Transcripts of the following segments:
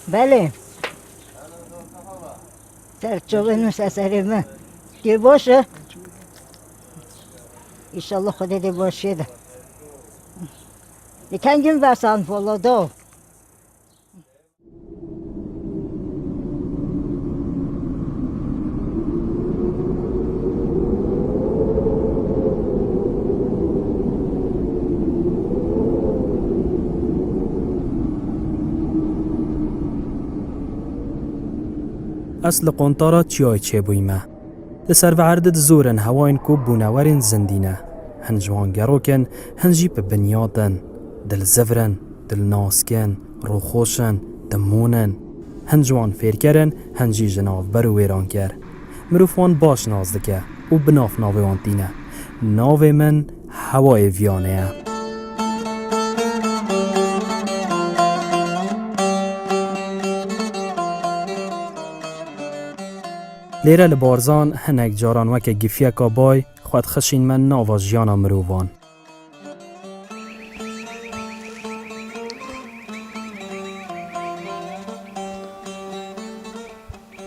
بله سرچوبه نوست اثری من دیر باشه ایشالله خدا دیر باشه ده یکن گیم برسان فولادا اصل قنطارة چیای چه بویمه لسر و عردد زورن هواین کو بوناورین زندینه هنجوان گروکن هنجی به بنیادن دل زفرن دل ناسکن رو خوشن دمونن هنجوان فیر کرن هنجی جناف برو ویران کر مروفوان باش نازدکه و بناف ناوی وان تینه ناوی من هوای ویانه لیره لبارزان هنک جاران وکه گفیه که بای خود خشین من ناوا جیانا مرووان.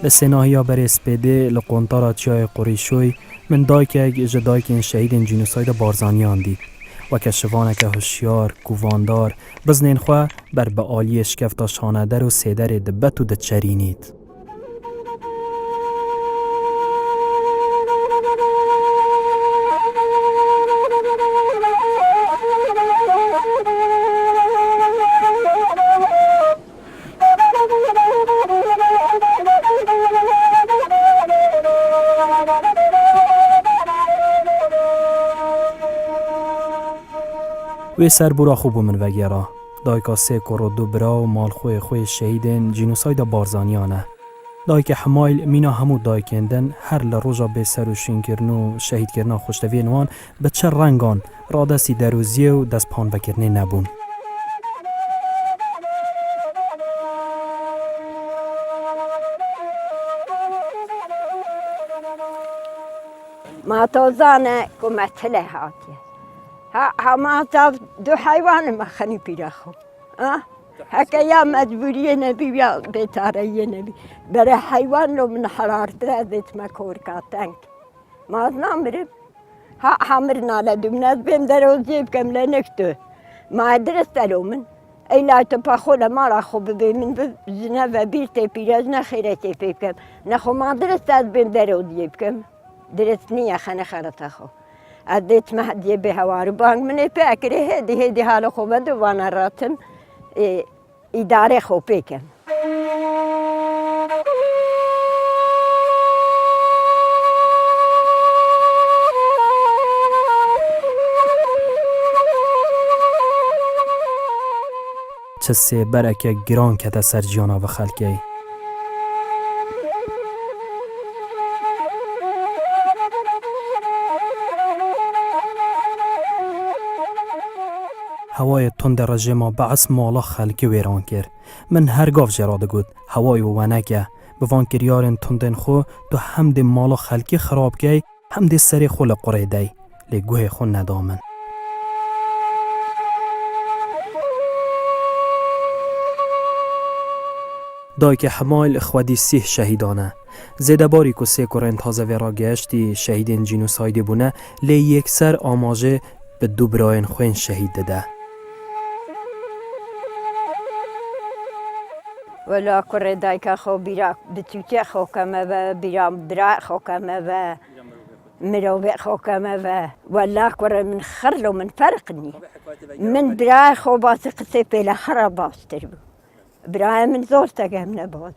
لسناهیا بر اسپیده لقنطارا چیای قریشوی من دایک اج دایک شهید جنوساید بارزانیان دید و که شوانک هوشیار کوواندار بزنین خواه بر به آلی شکفتا شانه در و سیدر دبت و دچرینید. وی سر برا خوب من وگیرا دایکا سه کرو دو برا و مال خوی شهیدن جنوساید بارزانیانه دایک حمایل مینا همو دایکندن هر لروجا به سر و شین کرنو شهید کرنا خوشتوی نوان به چه رنگان را دستی دروزیه و دست پان بکرنه نبون ما توزانه کمتله هاتیه همه دو حیوان مخنی پیره خو هکه یا مجبوری نبی یا بیتاره نبی برای حیوان رو من حرارت ردت مکور کاتنگ ما از نامرم همر ناله دوم نز بیم در او زیب کم لنکتو ما درست دلو من ایلا تو پا خوله ما را خوب بیم من زنه و بیر تی پیره زنه خیره تی پیب کم نخو ما درست از بیم در او زیب کم درست نیه خانه خرطه خو اديت مهدي بهوار بانك من فاكره هدي حال خوبد وانا راتم اداره خو پیکم چه سه برکه گران کده سر جانا و خلکی هوای تند رژیما بعث مالا خلکی ویران کرد. من هرگاه جراده گود هوای ونکه بوان کریارن تندن خو تو هم دی مالا خلکی خراب کی هم دی سری خول قریدی لگوه خو ندامن. دای که حمایل خودی 30 شهیدانه زده باری که 3 کرن تازه ویرا گشتی شهیدین جنوسایدی بونه لی یک سر آماجه به 2 براین خوین شهید داده. ولا کره دایک خو بیرا بتوچه خو کمه و بیرا برا خو کمه و مروه خو کمه و ولا کره من خرلو من فرقني من برا خو باس قصه بلا خراباس تربو برا من زور تگم نبود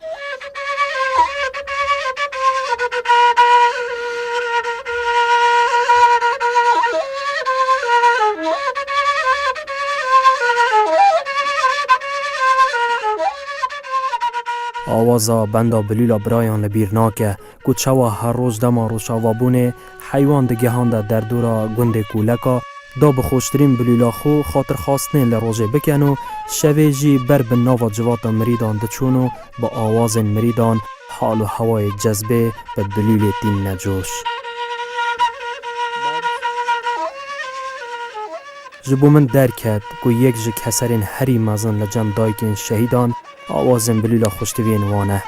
آوازا بندا بلیلا برایان لبیرناکه کچوا هر روز دما روشاوا بونه حیوان دگهانده در دورا گنده کولکا دا بخوشترین بلیلا خو خاطر خواستنه لروژه بکنو شوی جی بر بناوا جوات مریدان دچونو با آواز مریدان حال و هوای جذبه به بلیل تین نجوش جبو من درکت که یک جک حسرین هری مزن لجم دایکین شهیدان آوازم بلولا خوشتوین وانه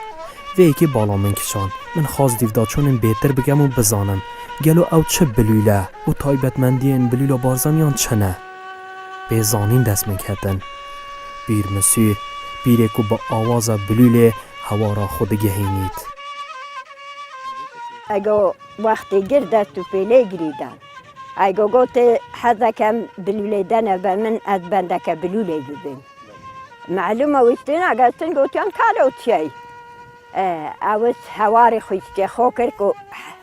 وی که بالا من کشان من خواست دیودا چونم بهتر بگم و بزانم گلو او چه بلوله و تایبتمندین بلولا بارزانیان چنه بزانین دست من کردن بیر مسیر بیره که با آواز بلوله هوا را خود گهینید اگه وقتی گرده تو پیله گریدن اگه گوت حدکم بلوله دنه به من از بندک بلوله ببین معلومه ویستین اگه استن گوتیان کالو چی اوز هواری خوشتی خوکر که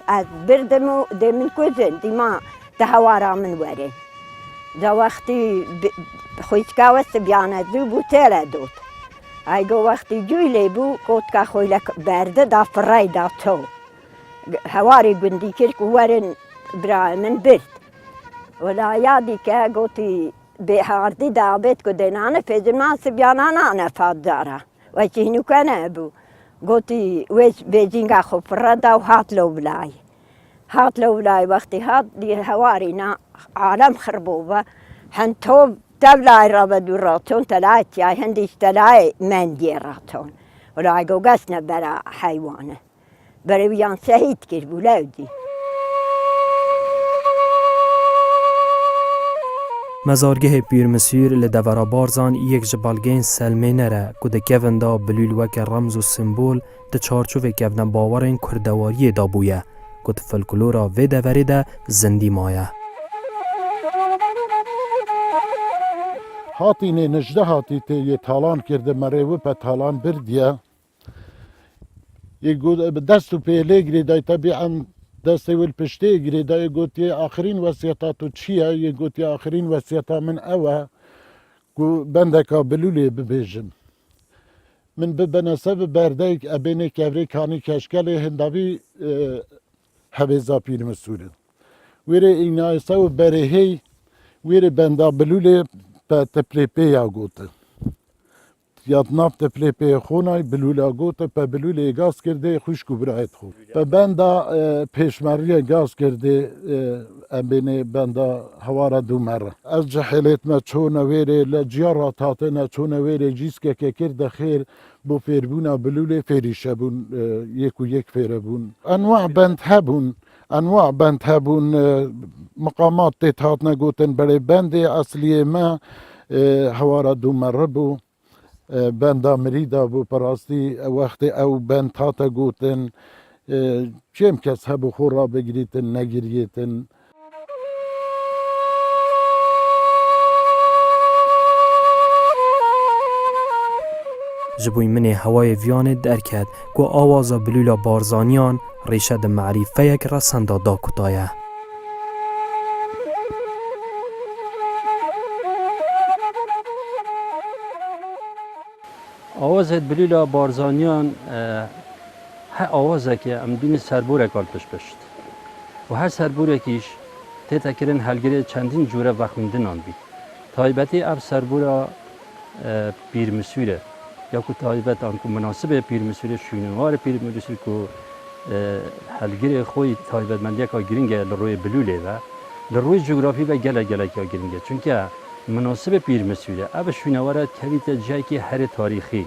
از بردمو دمین کوزن دیما ده هوارا من وره دا وقتی خوشکا وست بیانه دو بو تیره دود اگه وقتی جویلی بو گوت که خویلک برده دا فرای دا تو هواری گندی کرد که ورن برای من برد ولا یادی که گوتی به هاردی دابت که دینانه پیزن ما سبیانانه نفاد داره و چی نکنه بو گوتی ویس بیزینگا خوب فرده و هات لو بلای وقتی هات دی هواری نا عالم خربوبه هن تو تبلای را بدو راتون تلای تیای هندیش تلای من دی راتون ولا اگو گسنه برا حیوانه برای بیان سهید کر بولاو دی مزارگه پیر مسیر لدورا بارزان یک جبالگین سلمه نره که ده کون دا بلول وک رمز و سمبول ده چارچوه کون باورین کردواری دا بویه که ده فلکلورا و دوری ده زندی مایه هاتینه نجده هاتی تی یه تالان کرده مریوه پا تالان بردیه یه گود دستو پیله گریده طبیعا دسته ول پشته گریده یه گوتی آخرین وسیعتا تو چیه یه گوتی آخرین وسیعتا من اوه گو بندکا بلولی ببیجم من ببنسه ببرده ابینه کبری کانی کشکل هنداوی حبیزا پیر مسوله ویره اینایسه و برهی ویره بندا بلولی پا تپلیپی یا گوته یاد ناف تپلیپی خونای بلولا گوته پا بلولی گاز کرده خوشکو برایت خوب پا بندا پیشمری گاز کرده امبینه بندا هوارا دو مره از جحیلیت ما چونه ویره لجیارا تاتنا چونه ویره جیسکه که کرده خیر بو فیربونا بلولی فیریشه بون یک و یک فیره بون انواع بند هبون مقامات تهاتنا گوتن برای بند اصلی ما هوارا دو مره بو بندا مریدا بو پراستی وقت او بند تاتا گوتن چیم کس هبو خورا بگریتن نگریتن جبوی من هوای ویان درکد که آوازا بلولا بارزانیان ریشه ده معریفه یک رسنده دا کتایه آواز بلولا بارزانیان آوازه که ام بین سربوره کال پشت و هر سربوره کیش تیتا کرن هلگره چندین جوره وخوندنان بید تایبتی اف سربوره پیر مسوره یا که تایبت آن که مناسب پیر مسوره شوینوار پیر مسوره که هلگره خوی تایبت مندیه که گرینگه لروی بلوله و لروی جغرافی و گله که گرینگه چونکه مناسب پیر مسوره اف شوینوار کویت جایی که هر تاریخی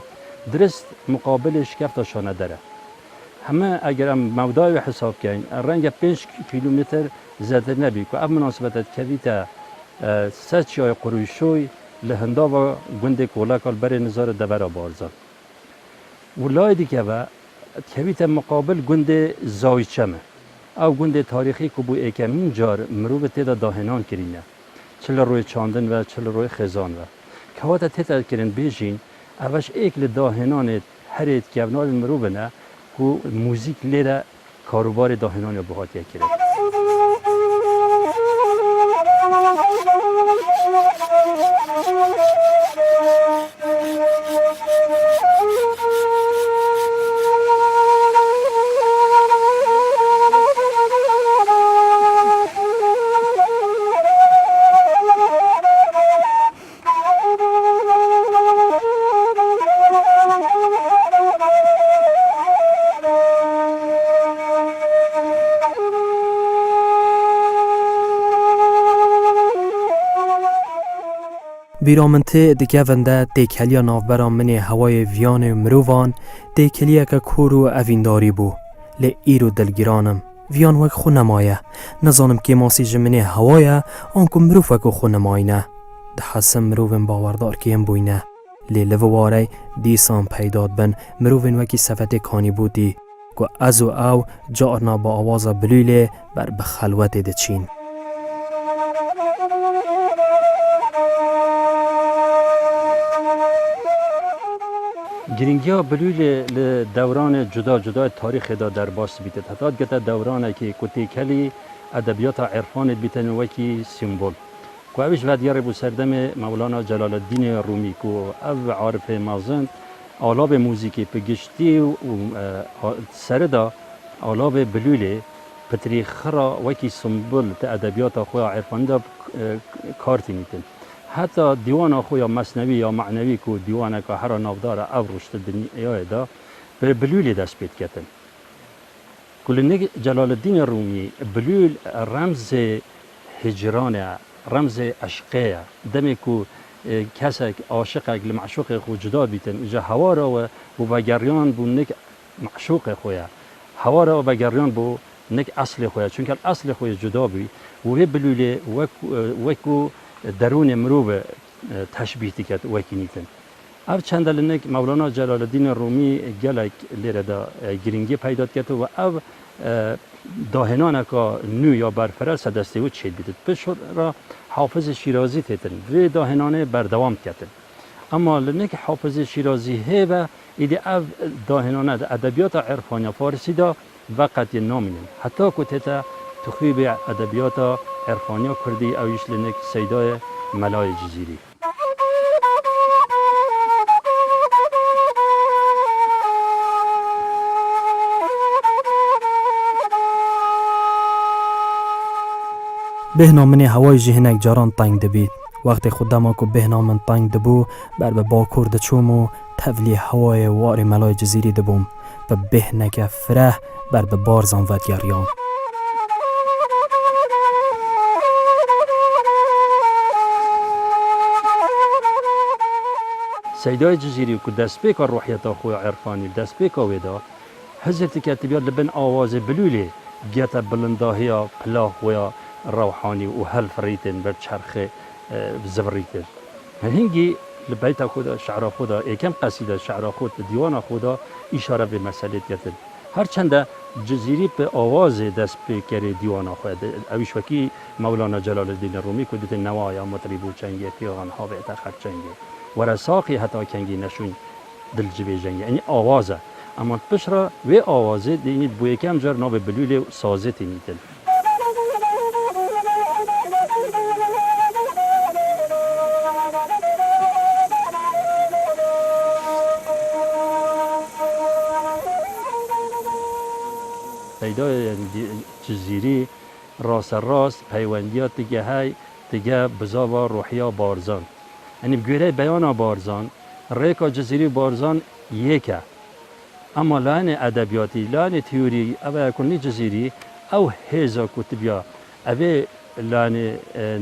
درست مقابلش کفت شانه داره همه اگر هم مودای حساب کنین رنگ 5 کیلومتر زیادتر نبی که اف مناسبت کویت سچای قرویشوی لهندا و گنده کولاکال بر نظار دبر بارزان ولای دیگه و کویت مقابل گنده زایچمه او گنده تاریخی که بو اکمین جار مروب تیدا داهنان کرینه چل روی چاندن و چل روی خزان و کواتا تیدا کرن بیجین اوش ایکل داهنان هرید کونال مروب نه که موزیک لیره کاروبار داهنان یا بهاتیه کرد بیرامنته دکونده تکلیا نافبرا من هوای ویان و مروان تکلیا که کورو اوینداری بو لی ایرو دلگیرانم ویان وک خو نمایه نزانم که ماسی جمنه هوایه آنکو مروف وکو خو نماینه ده حسم مروفن باوردار کیم بوینه لی لوواره دیسان پیداد بن مروفن وکی صفت کانی بودی که از و او جارنا با آواز بلوله بر بخلوت دچین گرینگیا بلوله لدوران جدا جدا تاریخ دا در باس بیتد حتی گتا دورانه که کتی کلی ادبیات عرفان بیتن وکی سیمبول که اوش ودیار بو سردم مولانا جلال الدین رومی که او عارف مازند آلاب موزیکی پگشتی و سردا آلاب بلوله پتری خرا وکی سیمبول تا ادبیات خواه عرفان دا کارتی میتن حتی دیوان خویا مصنوی یا معنوی که دیوان که هر نافدار او رشد دنیای دا به بلول دست پید کتن کل جلال الدین رومی بلول رمز هجران رمز عشقه دمی که کسی عاشق لمعشوق خود جدا بیتن اجا هوا را و بگریان بو نک معشوق خویا هوا را و بگریان بو نک اصل خویا چون که اصل خویا جدا بی و بلول وکو درون مروب تشبیه کرد وکی نیتن. او چند لنک مولانا جلال الدین رومی گلک لیره دا گرینگی پیدا کرد و او داهنان که نو یا برفرس دسته و چید بیدید بشور را حافظ شیرازی تیتن و داهنانه بردوام کردن اما لنک حافظ شیرازی هیوه ایدی او داهنانه ادبیات عرفانی فارسی دا وقت نامینن حتی که تیتا تخریب ادبیات عرفانی کردی اویش لنک سیدای ملای جزیری بهنامن هوای جهنک جاران تنگ دبید وقتی خودما کو بهنامن تنگ دبو بر به باکور دچوم و تولی هوای وار ملای جزیری دبوم و بهنک فرح بر به بارزان و گریان سیدای جزیری که دست پیکا روحیت خوی عرفانی دست پیکا ویدا حضرت کتبیات لبن آواز بلولی گیت بلنداهیا پلاخ ویا روحانی و هل فریتن بر چرخ زبریتن هنگی لبیت خدا شعر خدا یکم قصیده شعر خود دیوان خدا اشاره به مسئله کردن هرچند جزیری به آواز دست پیکر دیوان خود اویش وکی مولانا جلال الدین رومی که دیت نوایا مطربو چنگی پیغان ها به اتخر چنگی و رساقی حتی کنگی نشون دل جبه جنگی یعنی آوازه اما پشرا و آوازه دینید بو یکم جار ناب بلول سازه تینیدن پیدای جزیری راست پیوندیات دیگه های دیگه بزاوا روحیا بارزان یعنی بگویره بیان بارزان ریکا جزیری بارزان یکه اما لان ادبیاتی لان تیوری او کنی جزیری او هزا کتبیا او لان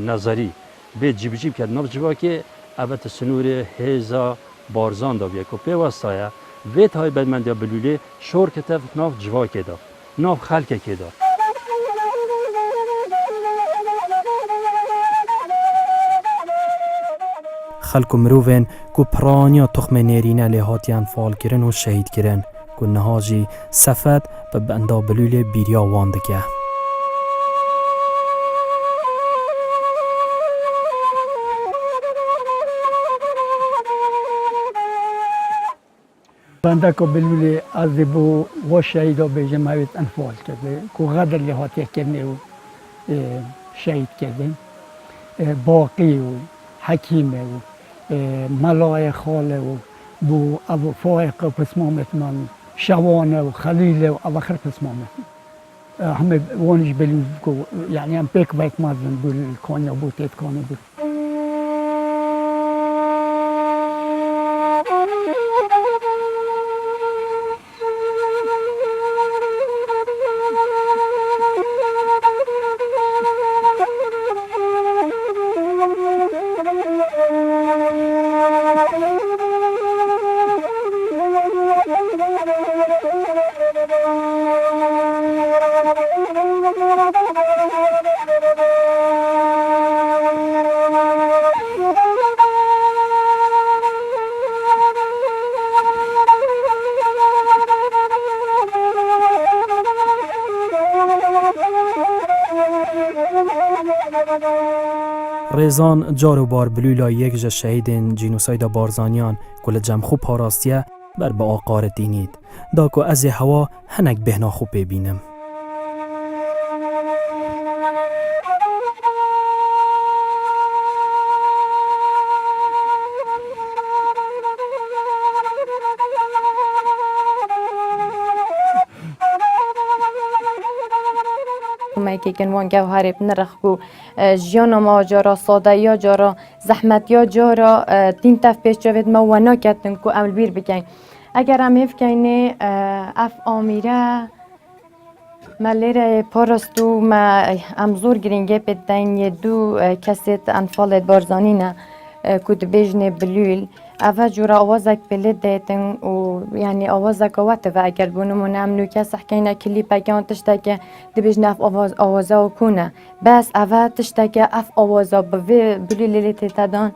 نظری به جیب کرد ناف جوا که او تسنور هزا بارزان دا بیا که پیوستایا ویت های بدمندیا بلوله شور کتف ناف جوا که دا ناف خلکه که دا خلق مروفن کو پرانیا تخم نیرینه لحاتیان فال کرن و شهید کرن کو نهاجی صفت به بندا بلول بیریا واندکه بنده که بلول از بو و شهیدا به جمعیت انفال کرده که غدر لحاتی کرنه و شهید کرده باقی و حکیمه و ملای خاله و بو ابو فائق پسمامت من شوانه و خلیله و اواخر پسمامت همه وانش بلول یعنی هم پیک بایک مازن بول کانیا بود تیت کانیا بود ریزان جارو بار بلولا یک جه شهید جینوساید بارزانیان کل جمخو پاراستیه بر به آقار دینید دا که از هوا هنک بهنا خوب ببینم. ما که کنوان گوهر بنرخ کو جیان ما جارا ساده یا جارا زحمت یا جارا تین تف پیش جوید ما و نکتن کو اول بیر بکن اگر هم افکنه اف آمیره ملیر پارستو ما امزور گرینگه بدن یه دو کسیت انفال بارزانینه کود بجنه بلول اول جورا آوازک بلد دیتن و یعنی آوازک آوته و اگر بونمون امنو کس حکینا کلی بگان تشتاک دبیجنه اف آوازا و کنه بس اول تشتاک اف آوازا بلول لیت تدان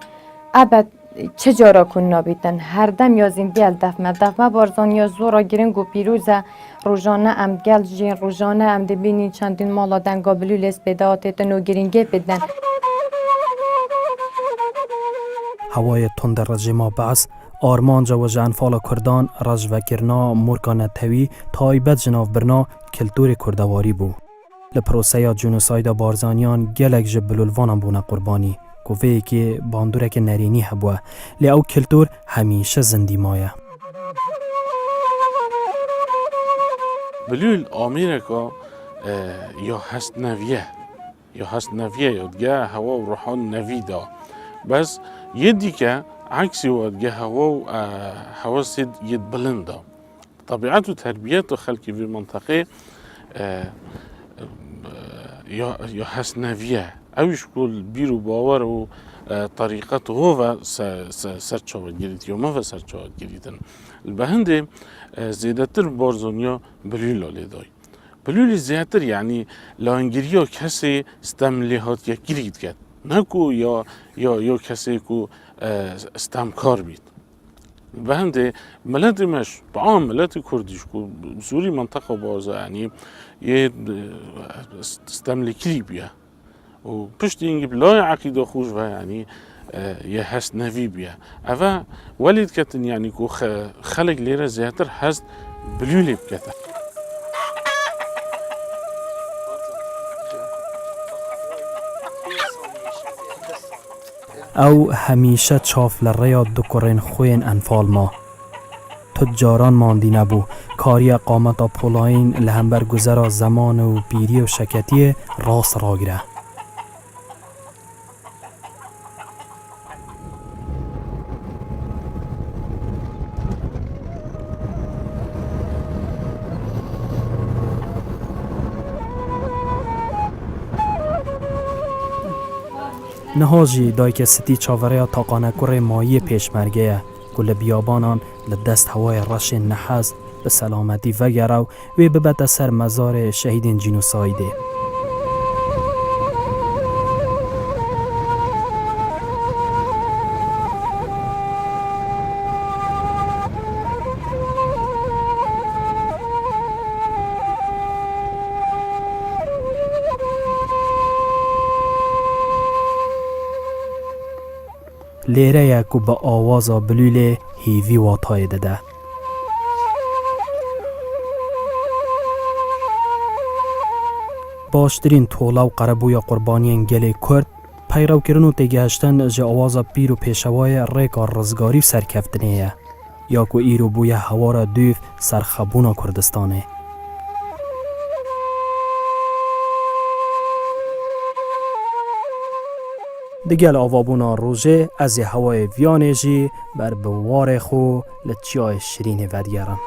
ابد چه جارا کن نبیتن هر دم یازیم بیل دفمه بارزان یا زورا گرنگ و پیروزه روزانه ام گل جین روزانه ام دبینی چندین مالا دنگا بلول اس بداتتن و گرنگه بدن هوای تند رژیما بعث آرمانجا و جنفال کردان رج و کرنا مرکان توی تایبت جناف برنا کلتور کردواری بو. لپروسیا جنوساید بارزانیان گلک جبلولوانم بونه قربانی کوفه که باندورک نرینی هبوه لی او کلتور همیشه زندی مایه. بلول آمریکا یا هست نویه یادگاه هوا و روحان نوی دا بس یدی که عکسی وادگاه هوا سید ید بلند دا طبیعت و تربیت و خلقی في المنطقه یا هست نویه اوش کل بیرو باور و طریقت هو سرچاوت گرید یا ما سرچاوت گریدن البهنده زیادتر بارزانیا بلول لیدای بلول زیادتر یعنی لانگیریا کسی استملیحات یا گرید کرد نکو یا کسی کو استمکار بید البهنده ملت مش بعام ملت کردیش کو سوری منطقه بازه یعنی یه استملکی بیا و پشت اینگی بلای عقیده خوش و یعنی یه هست نوی بیا اوه ولید کتن یعنی که خلق لیره زیادتر هست بلولی بکتن او همیشه چاف لریا دکرین خوین انفال ما تجاران ماندی نبو کاری قامت پولاین لهمبر گذرا زمان و پیری و شکتی راست راگره نهاجی دای که ستی چاوره تاقانه کره مایی پیشمرگه گل بیابانان لدست هوای رش نحاز به سلامتی وگره و ببت سر مزار شهید جینوسایده لیره یکو با آوازا بلوله هیوی واتای داده باشترین طولا و قربوی قربانی گل کرد پیرو کرنو تگهشتن جه آوازا پیر و پیشوای ریکا رزگاری سرکفتنه یا کو ایرو بوی هوارا دوف سرخبونا کردستانه دگل آوابونا روژه از هوای ویانه جی بر بوار خو لچیای شرین ودگرم